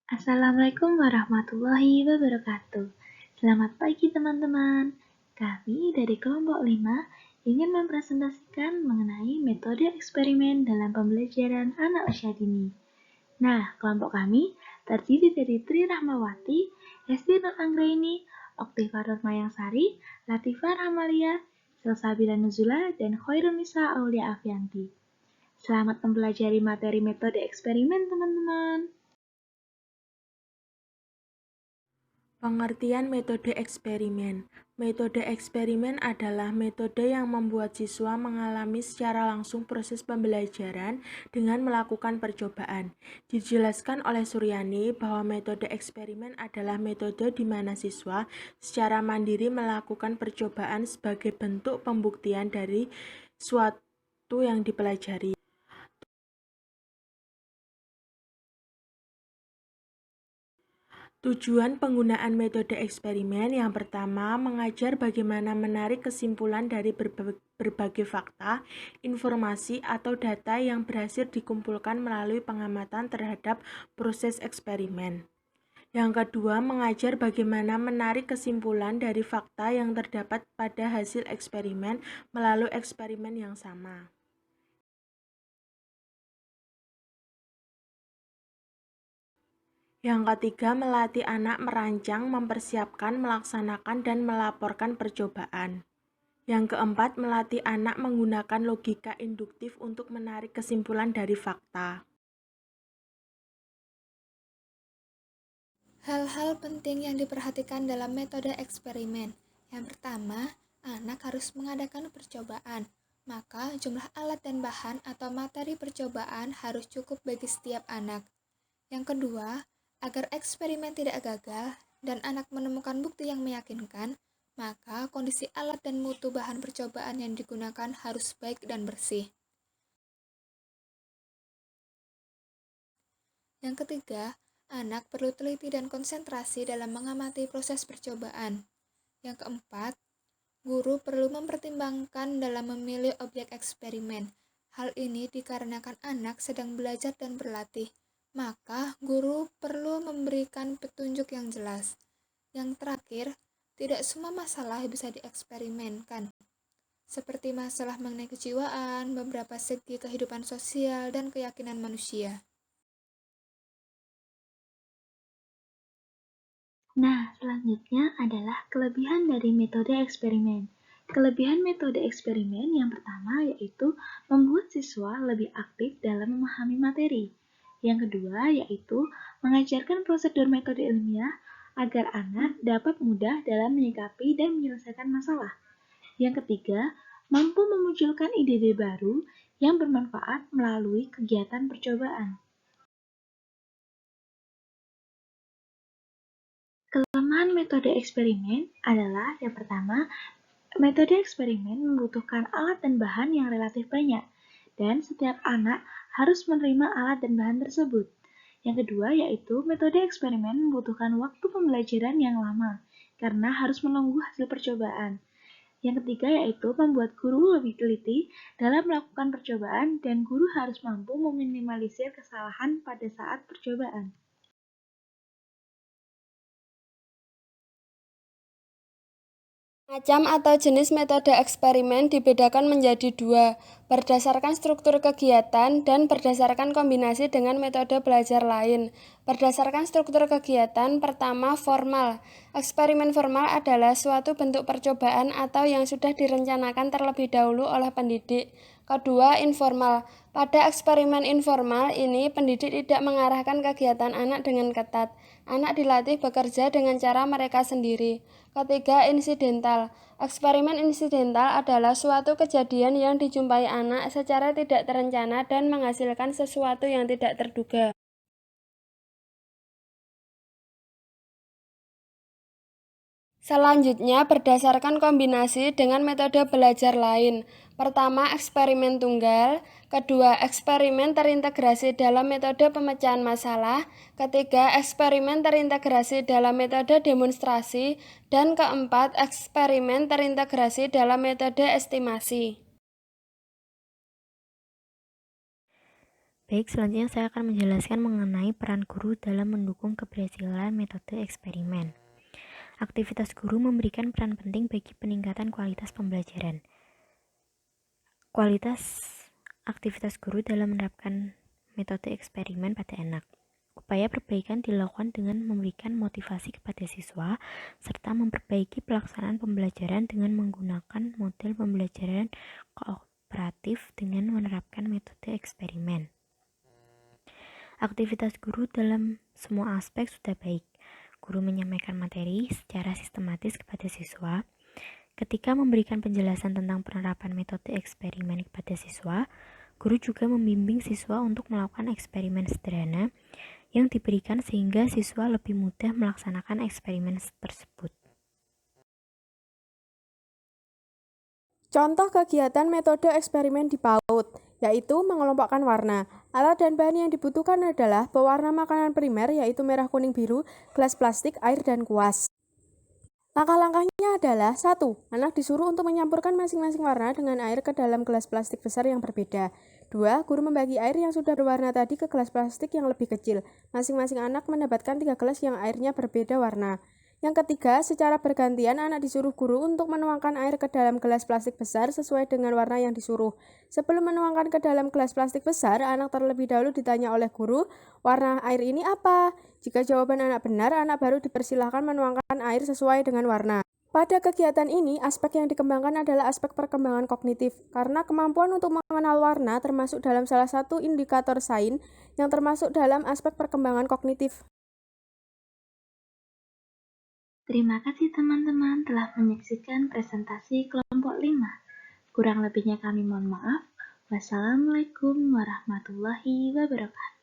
Assalamualaikum warahmatullahi wabarakatuh. Selamat pagi teman-teman. Kami dari kelompok 5 ingin mempresentasikan mengenai metode eksperimen dalam pembelajaran anak usia dini. Nah, kelompok kami terdiri dari Tri Rahmawati, Hesti Nur Anggraini, Oktiva Nurmayangsari, Latifah Rahmalia, Salsabila Nuzula, dan Khairunisa Aulia Afianti. Selamat mempelajari materi metode eksperimen teman-teman. Pengertian metode eksperimen. Metode eksperimen adalah metode yang membuat siswa mengalami secara langsung proses pembelajaran dengan melakukan percobaan. Dijelaskan oleh Suryani bahwa metode eksperimen adalah metode di mana siswa secara mandiri melakukan percobaan sebagai bentuk pembuktian dari suatu yang dipelajari. Tujuan penggunaan metode eksperimen yang pertama, mengajar bagaimana menarik kesimpulan dari berbagai fakta, informasi, atau data yang berhasil dikumpulkan melalui pengamatan terhadap proses eksperimen. Yang kedua, mengajar bagaimana menarik kesimpulan dari fakta yang terdapat pada hasil eksperimen melalui eksperimen yang sama. Yang ketiga, melatih anak merancang, mempersiapkan, melaksanakan, dan melaporkan percobaan. Yang keempat, melatih anak menggunakan logika induktif untuk menarik kesimpulan dari fakta. Hal-hal penting yang diperhatikan dalam metode eksperimen. Yang pertama, anak harus mengadakan percobaan. Maka jumlah alat dan bahan atau materi percobaan harus cukup bagi setiap anak. Yang kedua, agar eksperimen tidak gagal dan anak menemukan bukti yang meyakinkan, maka kondisi alat dan mutu bahan percobaan yang digunakan harus baik dan bersih. Yang ketiga, anak perlu teliti dan konsentrasi dalam mengamati proses percobaan. Yang keempat, guru perlu mempertimbangkan dalam memilih objek eksperimen. Hal ini dikarenakan anak sedang belajar dan berlatih, maka guru perlu memberikan petunjuk yang jelas. Yang terakhir, tidak semua masalah bisa dieksperimenkan, seperti masalah mengenai kejiwaan, beberapa segi kehidupan sosial, dan keyakinan manusia. Nah, selanjutnya adalah kelebihan dari metode eksperimen. Kelebihan metode eksperimen yang pertama yaitu membuat siswa lebih aktif dalam memahami materi. Yang kedua yaitu mengajarkan prosedur metode ilmiah agar anak dapat mudah dalam menyikapi dan menyelesaikan masalah. Yang ketiga, mampu memunculkan ide-ide baru yang bermanfaat melalui kegiatan percobaan. Kelemahan metode eksperimen adalah yang pertama, metode eksperimen membutuhkan alat dan bahan yang relatif banyak, dan setiap anak harus menerima alat dan bahan tersebut. Yang kedua yaitu metode eksperimen membutuhkan waktu pembelajaran yang lama, karena harus menunggu hasil percobaan. Yang ketiga yaitu membuat guru lebih teliti dalam melakukan percobaan dan guru harus mampu meminimalisir kesalahan pada saat percobaan. Macam atau jenis metode eksperimen dibedakan menjadi dua, berdasarkan struktur kegiatan dan berdasarkan kombinasi dengan metode belajar lain. Berdasarkan struktur kegiatan, pertama formal. Eksperimen formal adalah suatu bentuk percobaan atau yang sudah direncanakan terlebih dahulu oleh pendidik. Kedua, informal. Pada eksperimen informal ini, pendidik tidak mengarahkan kegiatan anak dengan ketat. Anak dilatih bekerja dengan cara mereka sendiri. Ketiga, insidental. Eksperimen insidental adalah suatu kejadian yang dijumpai anak secara tidak terencana dan menghasilkan sesuatu yang tidak terduga. Selanjutnya, berdasarkan kombinasi dengan metode belajar lain. Pertama, eksperimen tunggal. Kedua, eksperimen terintegrasi dalam metode pemecahan masalah. Ketiga, eksperimen terintegrasi dalam metode demonstrasi. Dan keempat, eksperimen terintegrasi dalam metode estimasi. Baik, selanjutnya saya akan menjelaskan mengenai peran guru dalam mendukung keberhasilan metode eksperimen. Aktivitas guru memberikan peran penting bagi peningkatan kualitas pembelajaran. Kualitas aktivitas guru dalam menerapkan metode eksperimen pada anak. Upaya perbaikan dilakukan dengan memberikan motivasi kepada siswa, serta memperbaiki pelaksanaan pembelajaran dengan menggunakan model pembelajaran kooperatif dengan menerapkan metode eksperimen. Aktivitas guru dalam semua aspek sudah baik. Guru menyampaikan materi secara sistematis kepada siswa. Ketika memberikan penjelasan tentang penerapan metode eksperimen kepada siswa, guru juga membimbing siswa untuk melakukan eksperimen sederhana yang diberikan sehingga siswa lebih mudah melaksanakan eksperimen tersebut. Contoh kegiatan metode eksperimen di PAUD, yaitu mengelompokkan warna. Alat dan bahan yang dibutuhkan adalah pewarna makanan primer, yaitu merah, kuning, biru, gelas plastik, air, dan kuas. Langkah-langkahnya adalah 1. Anak disuruh untuk menyampurkan masing-masing warna dengan air ke dalam gelas plastik besar yang berbeda. 2. Guru membagi air yang sudah berwarna tadi ke gelas plastik yang lebih kecil. Masing-masing anak mendapatkan 3 gelas yang airnya berbeda warna. Yang ketiga, secara bergantian anak disuruh guru untuk menuangkan air ke dalam gelas plastik besar sesuai dengan warna yang disuruh. Sebelum menuangkan ke dalam gelas plastik besar, anak terlebih dahulu ditanya oleh guru, warna air ini apa? Jika jawaban anak benar, anak baru dipersilahkan menuangkan air sesuai dengan warna. Pada kegiatan ini, aspek yang dikembangkan adalah aspek perkembangan kognitif, karena kemampuan untuk mengenal warna termasuk dalam salah satu indikator sains yang termasuk dalam aspek perkembangan kognitif. Terima kasih teman-teman telah menyaksikan presentasi kelompok 5. Kurang lebihnya kami mohon maaf. Wassalamualaikum warahmatullahi wabarakatuh.